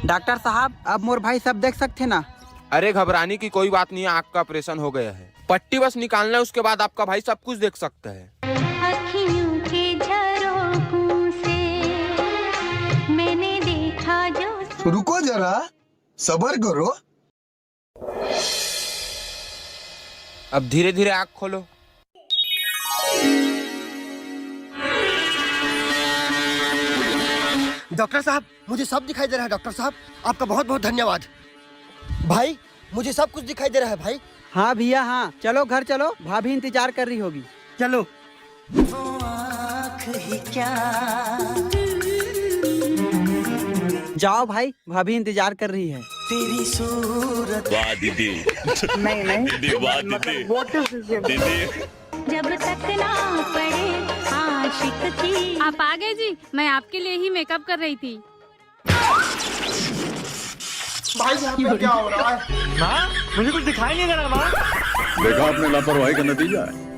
Doctor साहब, अब मोर भाई सब देख सकते ना? अरे घबराने की कोई बात नहीं है, आँख का ऑपरेशन हो गया है। पट्टी बस निकालना है, उसके बाद आपका भाई सब कुछ देख सकता है। अखियों के झरोखों से मैंने देखा जो। रुको जरा, सब्र करो। अब धीरे धीरे आँख खोलो। डॉक्टर साहब, मुझे सब दिखाई दे रहा है। डॉक्टर साहब, आपका बहुत बहुत धन्यवाद। भाई, मुझे सब कुछ दिखाई दे रहा है भाई। हाँ भैया हाँ, चलो घर चलो, भाभी इंतजार कर रही होगी। चलो। जाओ भाई, भाभी इंतजार कर रही है। तेरी सूरत। वाह दीदी। नहीं दीदी वाह दीदी। दीदी जब तक ना पड़े आशिक की। आप आ गए जी, मैं आपके लिए ही मेकअप कर रही थी। भाई यहाँ पे क्या हो रहा है? मुझे कुछ दिखाई नहीं दे रहा। देखा आपने लापरवाही का नतीजा है।